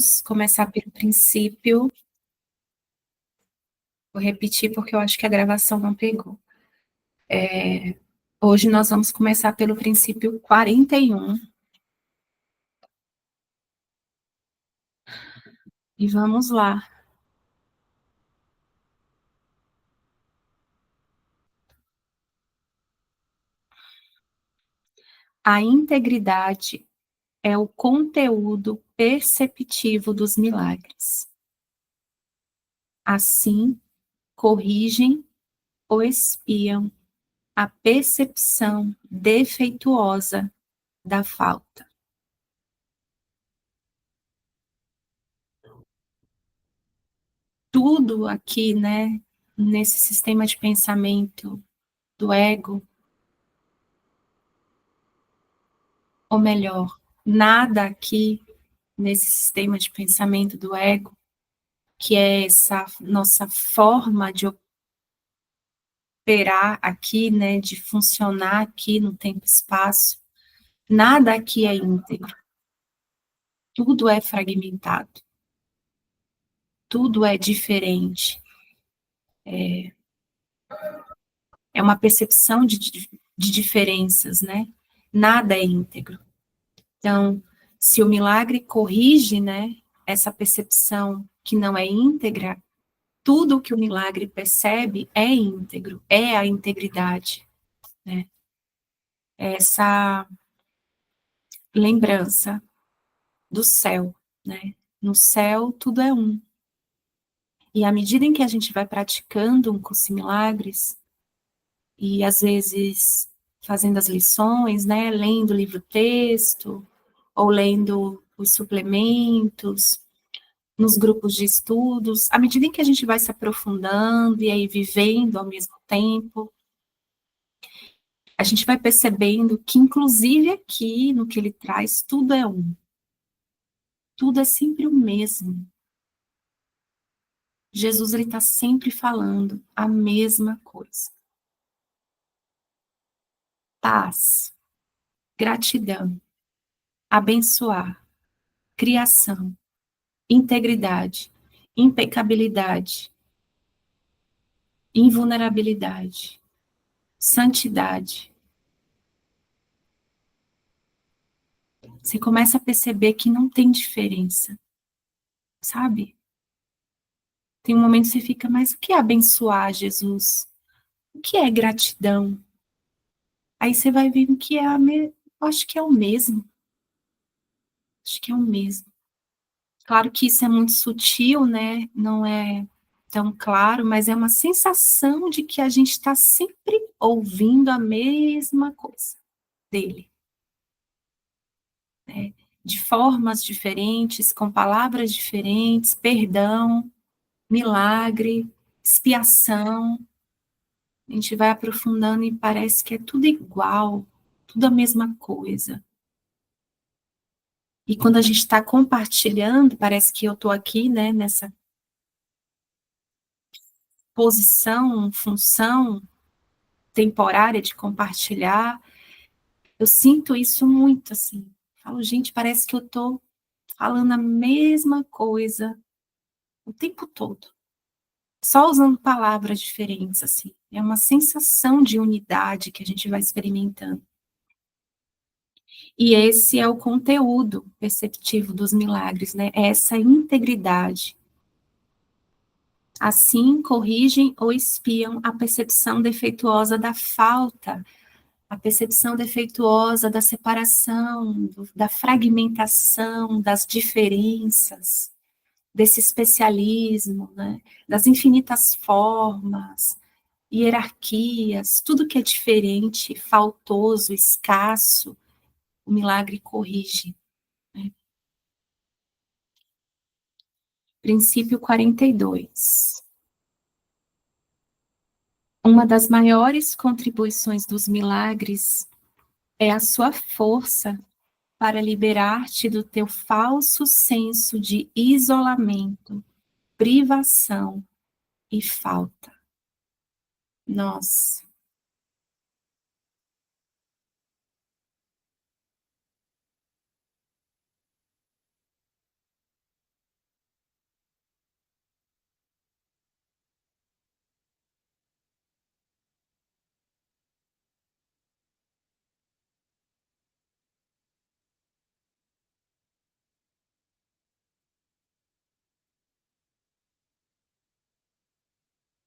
vamos começar pelo princípio. Vou repetir porque eu acho que a gravação não pegou. Hoje nós vamos começar pelo princípio 41. E vamos lá. A integridade é o conteúdo perceptivo dos milagres. Assim, corrigem ou espiam a percepção defeituosa da falta. Tudo aqui, né, nesse sistema de pensamento do ego, ou melhor, nada aqui nesse sistema de pensamento do ego, que é essa nossa forma de operar aqui, né, de funcionar aqui no tempo e espaço, nada aqui é íntegro. Tudo é fragmentado. Tudo é diferente. É uma percepção de diferenças, né? Nada é íntegro. Então, se o milagre corrige, né, essa percepção que não é íntegra, tudo que o milagre percebe é íntegro, é a integridade, né? É essa lembrança do céu, né? No céu tudo é um. E à medida em que a gente vai praticando um curso em milagres, e às vezes fazendo as lições, né, lendo o livro-texto, ou lendo os suplementos, nos grupos de estudos, à medida em que a gente vai se aprofundando e aí vivendo ao mesmo tempo, a gente vai percebendo que, inclusive aqui, no que ele traz, tudo é um. Tudo é sempre o mesmo. Jesus, ele está sempre falando a mesma coisa. Paz, gratidão, abençoar, criação, integridade, impecabilidade, invulnerabilidade, santidade. Você começa a perceber que não tem diferença, sabe? Tem um momento que você fica, mas o que é abençoar, Jesus? O que é gratidão? Aí você vai vendo que acho que é o mesmo. Acho que é o mesmo. Claro que isso é muito sutil, né? Não é tão claro, mas é uma sensação de que a gente está sempre ouvindo a mesma coisa dele, né? De formas diferentes, com palavras diferentes, perdão, milagre, expiação. A gente vai aprofundando e parece que é tudo igual, tudo a mesma coisa. E quando a gente está compartilhando, parece que eu estou aqui, né, nessa posição, função temporária de compartilhar, eu sinto isso muito, assim. Falo, gente, parece que eu estou falando a mesma coisa o tempo todo, só usando palavras diferentes, assim. É uma sensação de unidade que a gente vai experimentando. E esse é o conteúdo perceptivo dos milagres, né? É essa integridade. Assim, corrigem ou espiam a percepção defeituosa da falta, a percepção defeituosa da separação, da fragmentação, das diferenças, desse especialismo, né? Das infinitas formas, hierarquias, tudo que é diferente, faltoso, escasso, o milagre corrige. Né? Princípio 42. Uma das maiores contribuições dos milagres é a sua força para liberar-te do teu falso senso de isolamento, privação e falta. Nossa,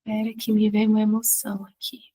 Espera que me veio uma emoção aqui.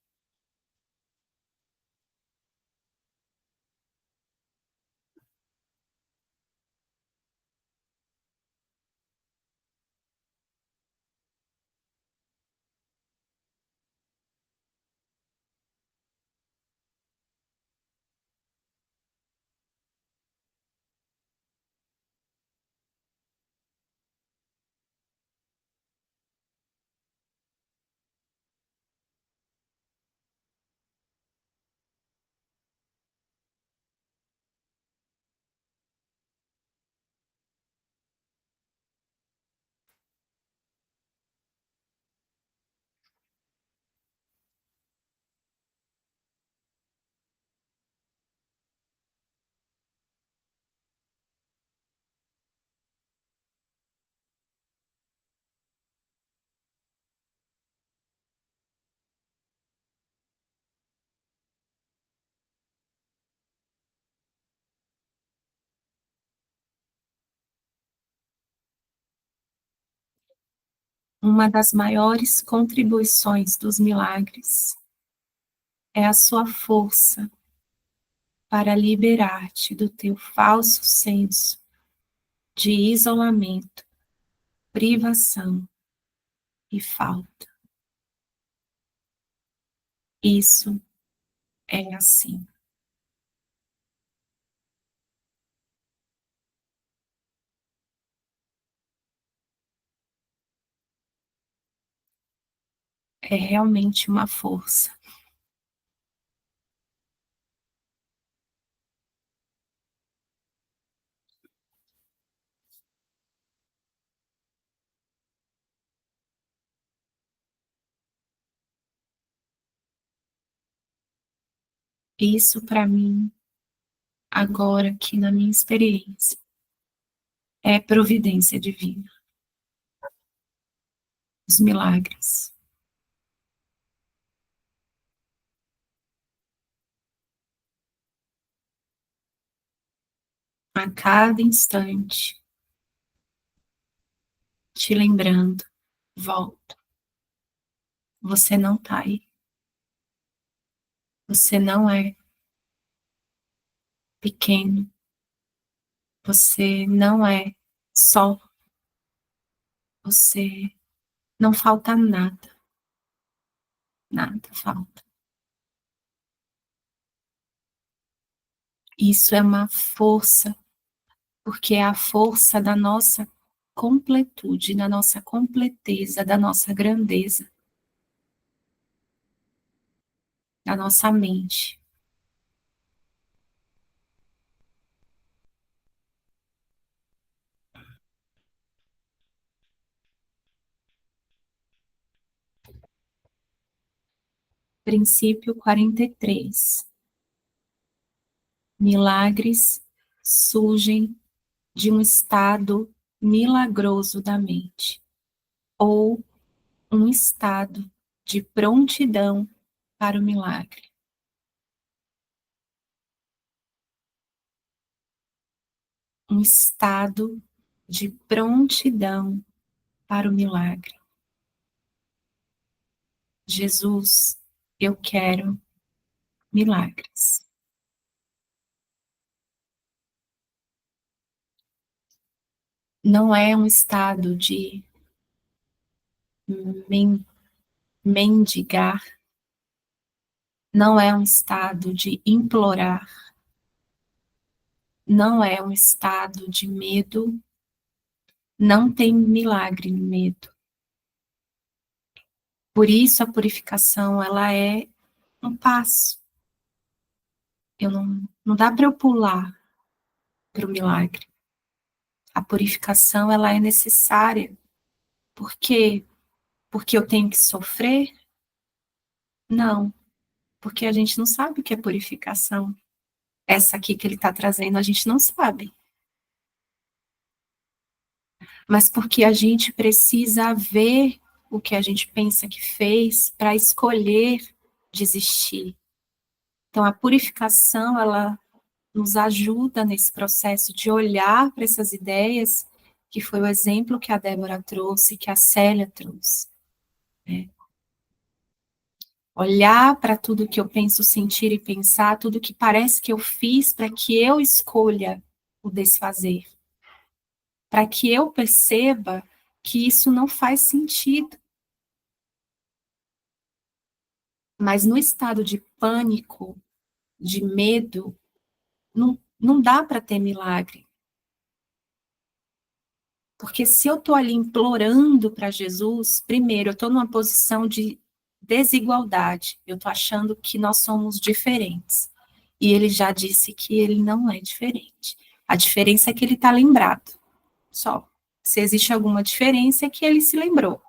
Uma das maiores contribuições dos milagres é a sua força para liberar-te do teu falso senso de isolamento, privação e falta. Isso é assim. É realmente uma força. Isso, para mim, agora aqui na minha experiência, é providência divina, os milagres. A cada instante, te lembrando, volta. Você não está aí. Você não é pequeno. Você não é só. Você não falta nada. Nada falta. Isso é uma força, porque é a força da nossa completude, da nossa completeza, da nossa grandeza, da nossa mente. Princípio 43. Milagres surgem de um estado milagroso da mente, ou um estado de prontidão para o milagre. Um estado de prontidão para o milagre. Jesus, eu quero milagres. Não é um estado de mendigar, não é um estado de implorar, não é um estado de medo, não tem milagre no medo. Por isso a purificação, ela é um passo. Não dá para eu pular para o milagre. A purificação, ela é necessária. Por quê? Porque eu tenho que sofrer? Não, porque a gente não sabe o que é purificação. Essa aqui que ele está trazendo, a gente não sabe. Mas porque a gente precisa ver o que a gente pensa que fez para escolher desistir. Então, a purificação, ela nos ajuda nesse processo de olhar para essas ideias, que foi o exemplo que a Débora trouxe, que a Célia trouxe, né? olhar para tudo que eu penso, sentir e pensar, tudo que parece que eu fiz para que eu escolha o desfazer, para que eu perceba que isso não faz sentido. Mas no estado de pânico, de medo, não dá para ter milagre. Porque se eu estou ali implorando para Jesus, primeiro, eu estou numa posição de desigualdade. Eu estou achando que nós somos diferentes. E ele já disse que ele não é diferente. A diferença é que ele está lembrado. Só. Se existe alguma diferença, é que ele se lembrou.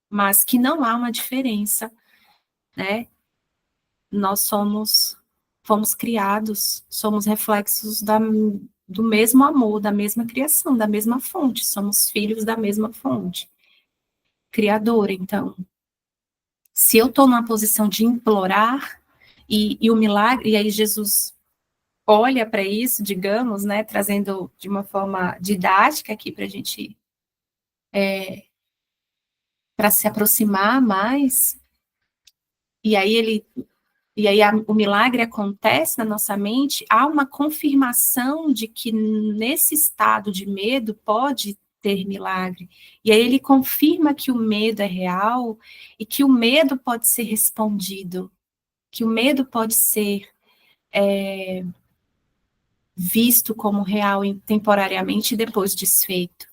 Mas que não há uma diferença, né? Nós fomos criados, somos reflexos do mesmo amor, da mesma criação, da mesma fonte, somos filhos da mesma fonte criadora. Então, se eu estou numa posição de implorar, e o milagre, e aí Jesus olha para isso, digamos, né, trazendo de uma forma didática aqui para a gente, para se aproximar mais, e aí o milagre acontece na nossa mente, há uma confirmação de que nesse estado de medo pode ter milagre. E aí ele confirma que o medo é real e que o medo pode ser respondido, que o medo pode ser visto como real temporariamente e depois desfeito.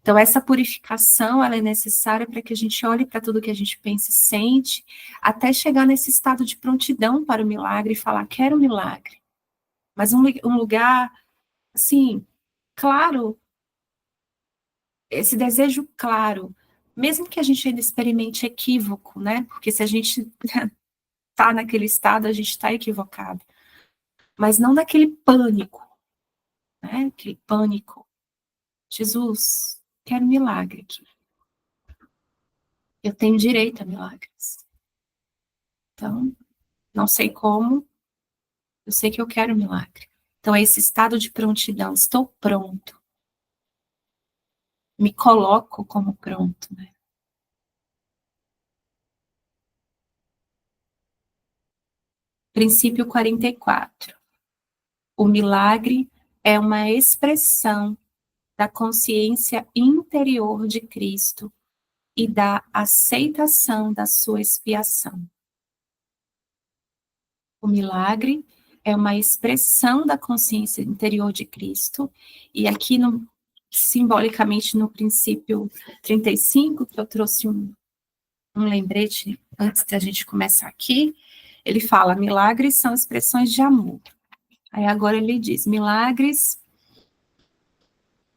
Então, essa purificação, ela é necessária para que a gente olhe para tudo que a gente pensa e sente, até chegar nesse estado de prontidão para o milagre e falar, quero um milagre. Mas um lugar, assim, claro, esse desejo claro, mesmo que a gente ainda experimente equívoco, né? Porque se a gente está naquele estado, a gente está equivocado. Mas não daquele pânico, né? Aquele pânico. Jesus, quero um milagre aqui. Eu tenho direito a milagres. Então, não sei como, eu sei que eu quero um milagre. Então, é esse estado de prontidão, estou pronto. Me coloco como pronto, né? Princípio 44. O milagre é uma expressão da consciência interior de Cristo e da aceitação da sua expiação. O milagre é uma expressão da consciência interior de Cristo, e aqui simbolicamente no princípio 35, que eu trouxe um lembrete antes da gente começar aqui, ele fala, milagres são expressões de amor. Aí agora ele diz,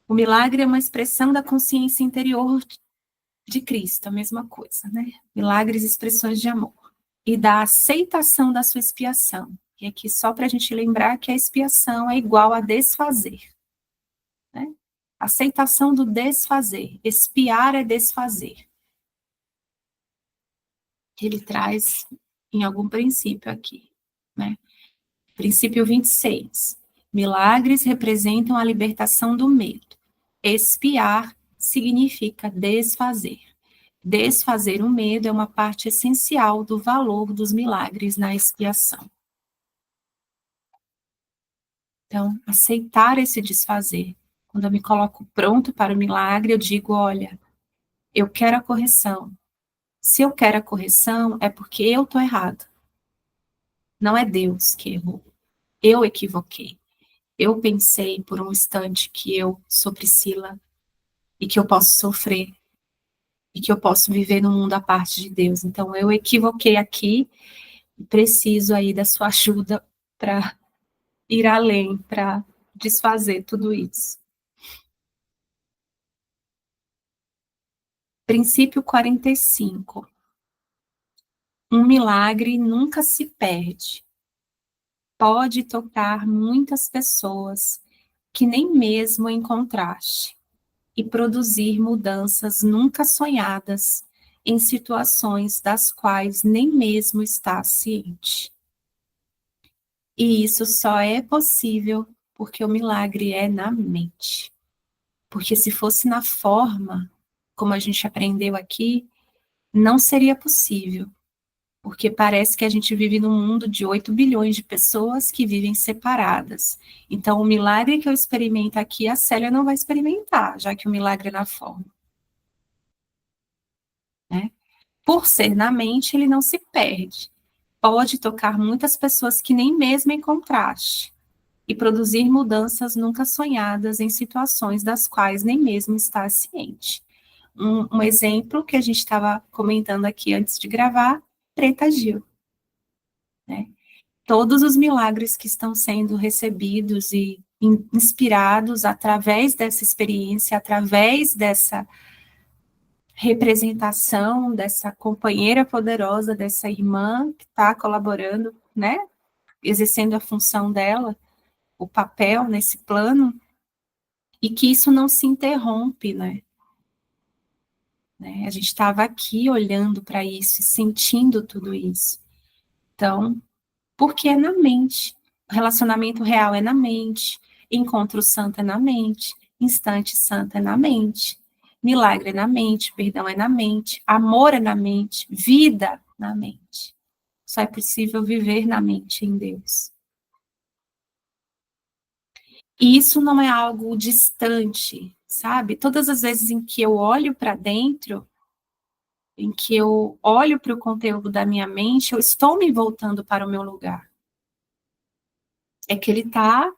o milagre é uma expressão da consciência interior de Cristo, a mesma coisa, né? Milagres, expressões de amor. E da aceitação da sua expiação. E aqui só para a gente lembrar que a expiação é igual a desfazer. Né? Aceitação do desfazer. Expiar é desfazer. Ele traz em algum princípio aqui. Né? Princípio 26. Milagres representam a libertação do medo. Expiar significa desfazer. Desfazer o medo é uma parte essencial do valor dos milagres na expiação. Então, aceitar esse desfazer. Quando eu me coloco pronto para o milagre, eu digo, olha, eu quero a correção. Se eu quero a correção, é porque eu estou errado. Não é Deus que errou. Eu equivoquei. Eu pensei por um instante que eu sou Priscila e que eu posso sofrer e que eu posso viver no mundo à parte de Deus. Então, eu equivoquei aqui e preciso aí da sua ajuda para ir além, para desfazer tudo isso. Princípio 45. Um milagre nunca se perde. Pode tocar muitas pessoas que nem mesmo encontraste e produzir mudanças nunca sonhadas em situações das quais nem mesmo estás ciente. E isso só é possível porque o milagre é na mente. Porque se fosse na forma, como a gente aprendeu aqui, não seria possível. Porque parece que a gente vive num mundo de 8 bilhões de pessoas que vivem separadas. Então, o milagre que eu experimento aqui, a Célia não vai experimentar, já que o milagre é na forma. Né? Por ser na mente, ele não se perde. Pode tocar muitas pessoas que nem mesmo em contraste e produzir mudanças nunca sonhadas em situações das quais nem mesmo está ciente. Um exemplo que a gente estava comentando aqui antes de gravar, Preta Gil, né? Todos os milagres que estão sendo recebidos e inspirados através dessa experiência, através dessa representação, dessa companheira poderosa, dessa irmã que está colaborando, né? Exercendo a função dela, o papel nesse plano, e que isso não se interrompe, né? A gente estava aqui olhando para isso, sentindo tudo isso. Então, porque é na mente. O relacionamento real é na mente, encontro santo é na mente, instante santo é na mente, milagre é na mente, perdão é na mente, amor é na mente, vida na mente. Só é possível viver na mente em Deus. E isso não é algo distante, sabe? Todas as vezes em que eu olho para dentro, em que eu olho para o conteúdo da minha mente, eu estou me voltando para o meu lugar. É que ele está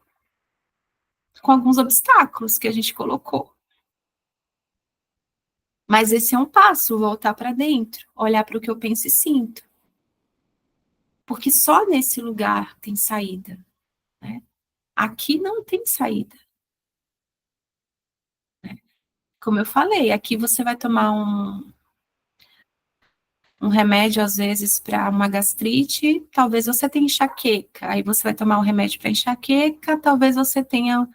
com alguns obstáculos que a gente colocou. Mas esse é um passo, voltar para dentro, olhar para o que eu penso e sinto. Porque só nesse lugar tem saída. Né? Aqui não tem saída. Né? Como eu falei, aqui você vai tomar um remédio, às vezes, para uma gastrite, talvez você tenha enxaqueca. Aí você vai tomar um remédio para enxaqueca, talvez você tenha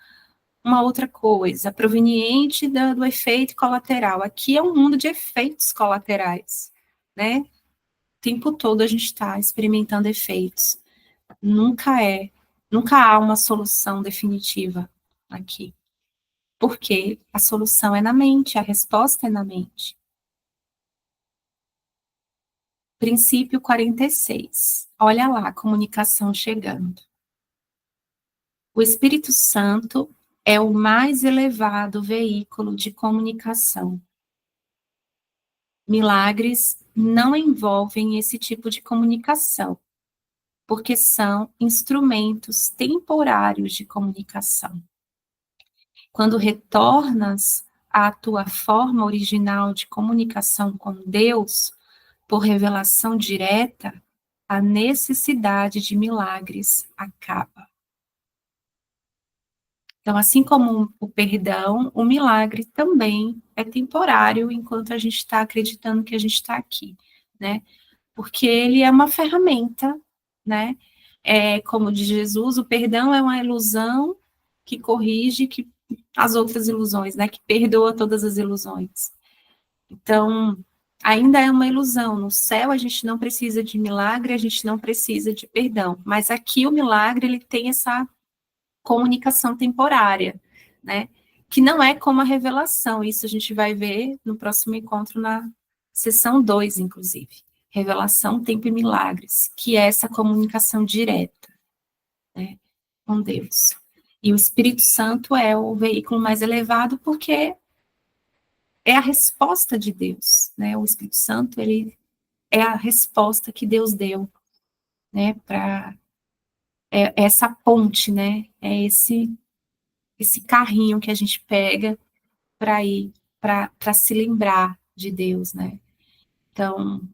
uma outra coisa, proveniente do efeito colateral. Aqui é um mundo de efeitos colaterais, né? O tempo todo a gente está experimentando efeitos. Nunca há uma solução definitiva aqui. Porque a solução é na mente, a resposta é na mente. Princípio 46. Olha lá a comunicação chegando. O Espírito Santo é o mais elevado veículo de comunicação. Milagres não envolvem esse tipo de comunicação, porque são instrumentos temporários de comunicação. Quando retornas à tua forma original de comunicação com Deus, por revelação direta, a necessidade de milagres acaba. Então, assim como o perdão, o milagre também é temporário enquanto a gente está acreditando que a gente está aqui, né? Porque ele é uma ferramenta, né? Como diz Jesus, o perdão é uma ilusão que corrige as outras ilusões, né? Que perdoa todas as ilusões. Então, ainda é uma ilusão. No céu a gente não precisa de milagre, a gente não precisa de perdão. Mas aqui o milagre ele tem essa comunicação temporária, né? Que não é como a revelação. Isso a gente vai ver no próximo encontro na sessão 2, inclusive. Revelação, tempo e milagres, que é essa comunicação direta, né, com Deus. E o Espírito Santo é o veículo mais elevado porque é a resposta de Deus, né? O Espírito Santo, ele é a resposta que Deus deu, né, para essa ponte, né? É esse carrinho que a gente pega para ir, para se lembrar de Deus, né? Então,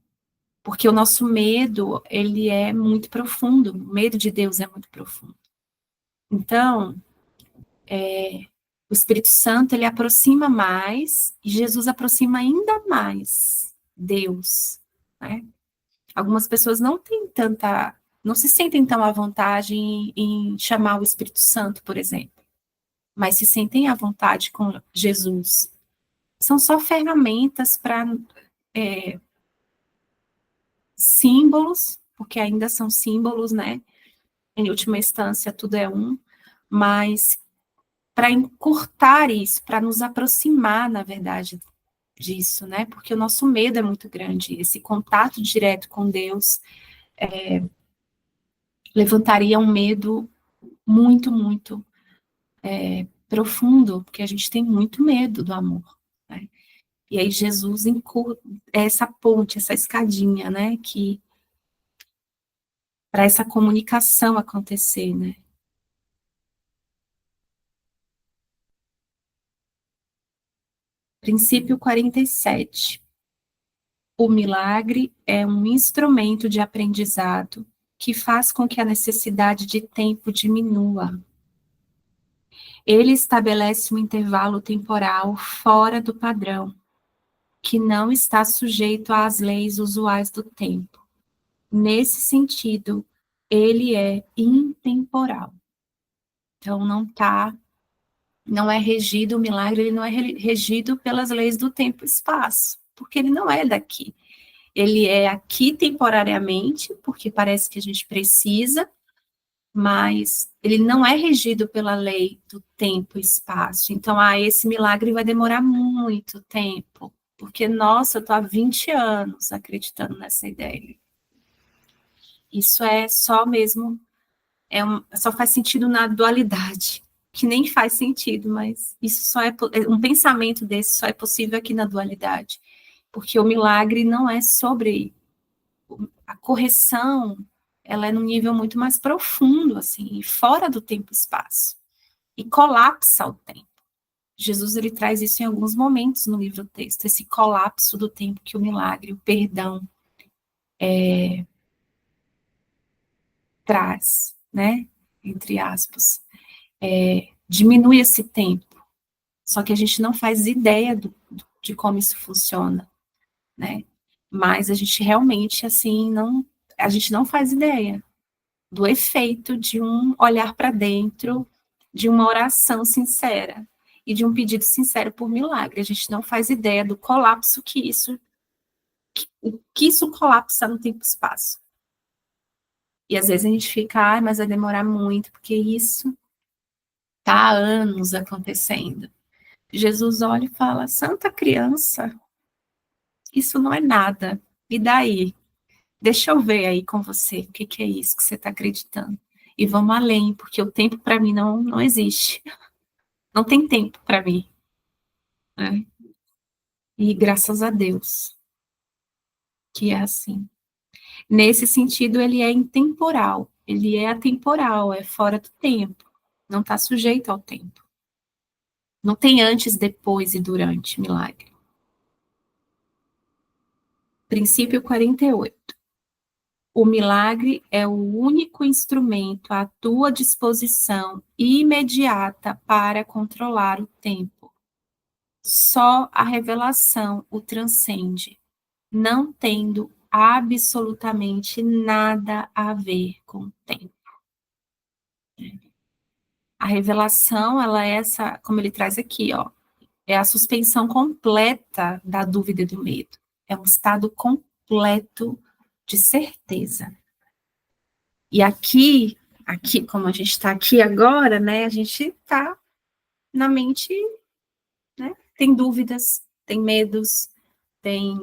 porque o nosso medo, ele é muito profundo, o medo de Deus é muito profundo. Então, o Espírito Santo, ele aproxima mais, e Jesus aproxima ainda mais Deus, né? Algumas pessoas não se sentem tão à vontade em chamar o Espírito Santo, por exemplo, mas se sentem à vontade com Jesus. São só ferramentas para símbolos, porque ainda são símbolos, né? Em última instância, tudo é um, mas para encurtar isso, para nos aproximar, na verdade, disso, né? Porque o nosso medo é muito grande. Esse contato direto com Deus levantaria um medo muito, muito profundo, porque a gente tem muito medo do amor, né? E aí Jesus é essa ponte, essa escadinha, né? Que para essa comunicação acontecer, né? Princípio 47. O milagre é um instrumento de aprendizado que faz com que a necessidade de tempo diminua. Ele estabelece um intervalo temporal fora do padrão, que não está sujeito às leis usuais do tempo. Nesse sentido, ele é intemporal. Então, não é regido, o milagre ele não é regido pelas leis do tempo e espaço, porque ele não é daqui. Ele é aqui temporariamente, porque parece que a gente precisa, mas ele não é regido pela lei do tempo e espaço. Então, esse milagre vai demorar muito tempo, porque, nossa, eu estou há 20 anos acreditando nessa ideia. Isso é só mesmo, só faz sentido na dualidade, que nem faz sentido, mas isso só um pensamento desse só é possível aqui na dualidade, porque o milagre não é sobre a correção, ela é num nível muito mais profundo, assim, fora do tempo e espaço, e colapsa o tempo. Jesus, ele traz isso em alguns momentos no livro-texto, esse colapso do tempo que o milagre, o perdão, traz, né, entre aspas, diminui esse tempo, só que a gente não faz ideia de como isso funciona, né, mas a gente realmente, assim, a gente não faz ideia do efeito de um olhar para dentro, de uma oração sincera e de um pedido sincero por milagre. A gente não faz ideia do colapso que isso colapsa no tempo e espaço. E às vezes a gente fica, mas vai demorar muito, porque isso está há anos acontecendo. Jesus olha e fala, santa criança, isso não é nada. E daí? Deixa eu ver aí com você o que é isso que você está acreditando. E vamos além, porque o tempo para mim não existe. Não tem tempo para mim, né? E graças a Deus que é assim. Nesse sentido, ele é intemporal, ele é atemporal, é fora do tempo, não está sujeito ao tempo. Não tem antes, depois e durante milagre. Princípio 48. O milagre é o único instrumento à tua disposição imediata para controlar o tempo. Só a revelação o transcende, não tendo absolutamente nada a ver com o tempo. A revelação, ela é essa, como ele traz aqui, ó, é a suspensão completa da dúvida e do medo. É um estado completo de certeza. E aqui, como a gente está aqui agora, né, a gente está na mente, né, tem dúvidas, tem medos, tem,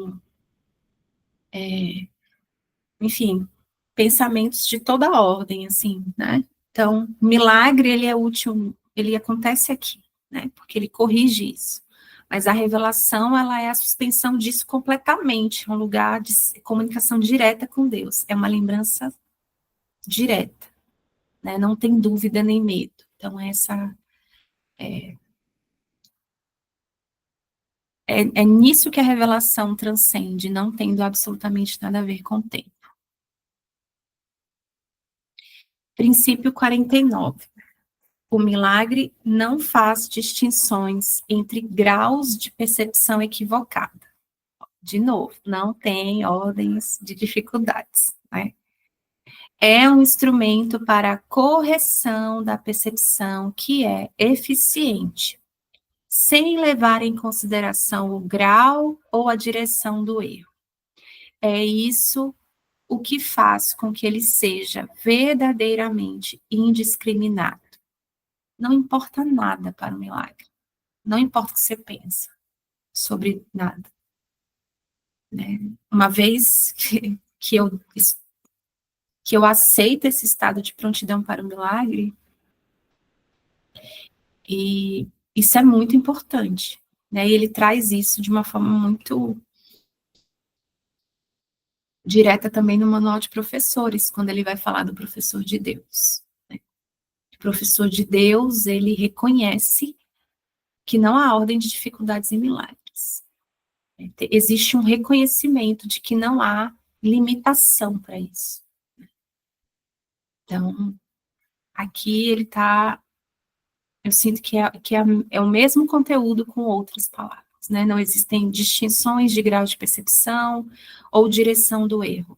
enfim, pensamentos de toda ordem, assim, né? Então, o milagre, ele é útil, ele acontece aqui, né? Porque ele corrige isso. Mas a revelação, ela é a suspensão disso completamente, um lugar de comunicação direta com Deus. É uma lembrança direta, né? Não tem dúvida nem medo. Então, é nisso que a revelação transcende, não tendo absolutamente nada a ver com o tempo. Princípio 49. O milagre não faz distinções entre graus de percepção equivocada. De novo, não tem ordens de dificuldades, né? É um instrumento para a correção da percepção que é eficiente, sem levar em consideração o grau ou a direção do erro. É isso o que faz com que ele seja verdadeiramente indiscriminado. Não importa nada para o milagre. Não importa o que você pensa. sobre nada, né? Uma vez que eu aceito esse estado de prontidão para o milagre, e isso é muito importante, né? E ele traz isso de uma forma muito direta também no manual de professores, quando ele vai falar do professor de Deus, né? O professor de Deus, ele reconhece que não há ordem de dificuldades em milagres. Existe um reconhecimento de que não há limitação para isso. Então, aqui ele está, eu sinto que é o mesmo conteúdo com outras palavras, né? Não existem distinções de grau de percepção ou direção do erro,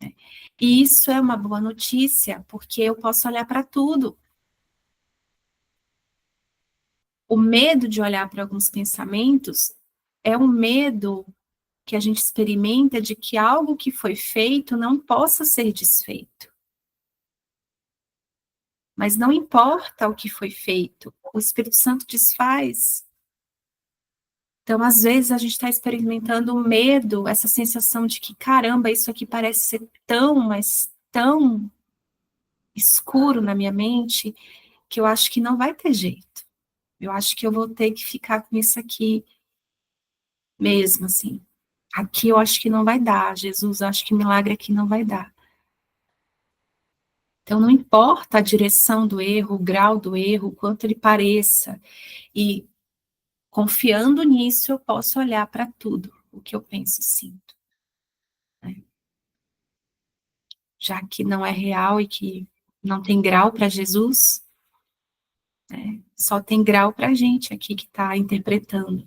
né? E isso é uma boa notícia, porque eu posso olhar para tudo. O medo de olhar para alguns pensamentos é um medo que a gente experimenta de que algo que foi feito não possa ser desfeito. Mas não importa o que foi feito, o Espírito Santo desfaz. Então, às vezes, a gente está experimentando o medo, essa sensação de que, caramba, isso aqui parece ser tão, mas tão escuro na minha mente, que eu acho que não vai ter jeito. Eu acho que eu vou ter que ficar com isso aqui mesmo, assim. Aqui eu acho que não vai dar, Jesus, eu acho que milagre aqui não vai dar. Então, não importa a direção do erro, o grau do erro, o quanto ele pareça, e confiando nisso, eu posso olhar para tudo, o que eu penso e sinto, né? Já que não é real e que não tem grau para Jesus, né? Só tem grau para a gente aqui que está interpretando.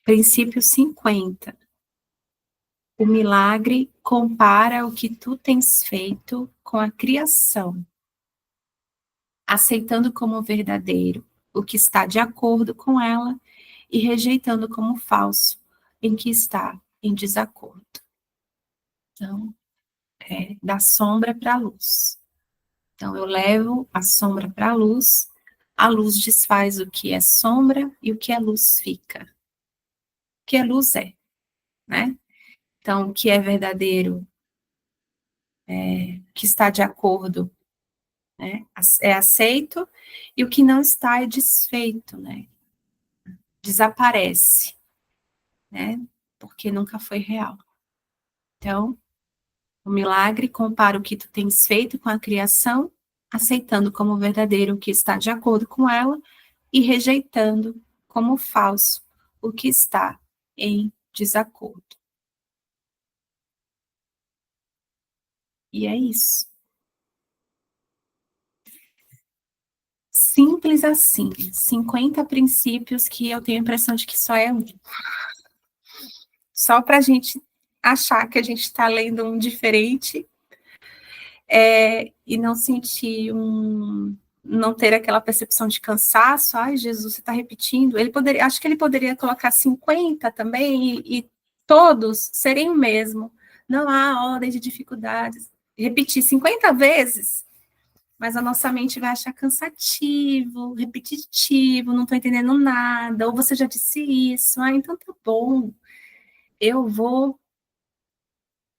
Princípio 50. O milagre compara o que tu tens feito com a criação, aceitando como verdadeiro o que está de acordo com ela e rejeitando como falso em que está em desacordo. Então, da sombra para a luz. Então, eu levo a sombra para a luz desfaz o que é sombra e o que é luz fica. O que é luz é, né? Então, o que é verdadeiro, que está de acordo, né, é aceito, e o que não está é desfeito, né? Desaparece, né? Porque nunca foi real. Então, o milagre compara o que tu tens feito com a criação, aceitando como verdadeiro o que está de acordo com ela e rejeitando como falso o que está em desacordo. E é isso. Simples assim. 50 princípios que eu tenho a impressão de que só é um. Só para a gente achar que a gente está lendo um diferente, e não sentir não ter aquela percepção de cansaço. Ai, Jesus, você está repetindo. Acho que ele poderia colocar 50 também, e todos serem o mesmo. Não há ordem de dificuldades. Repetir 50 vezes, mas a nossa mente vai achar cansativo, repetitivo, não estou entendendo nada, ou você já disse isso, então tá bom. Eu vou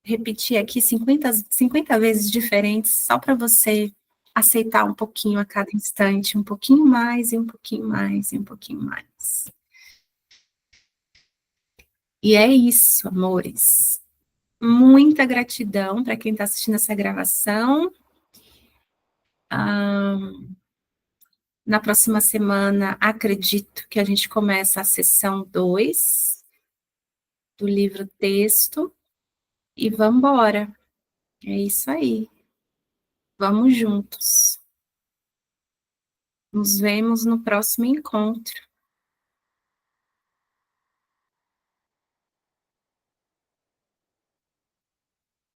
repetir aqui 50 vezes diferentes, só para você aceitar um pouquinho a cada instante, um pouquinho mais, e um pouquinho mais, e um pouquinho mais. E é isso, amores. Muita gratidão para quem está assistindo essa gravação. Na próxima semana, acredito que a gente começa a sessão 2 do livro texto. E vamos embora. É isso aí. Vamos juntos. Nos vemos no próximo encontro.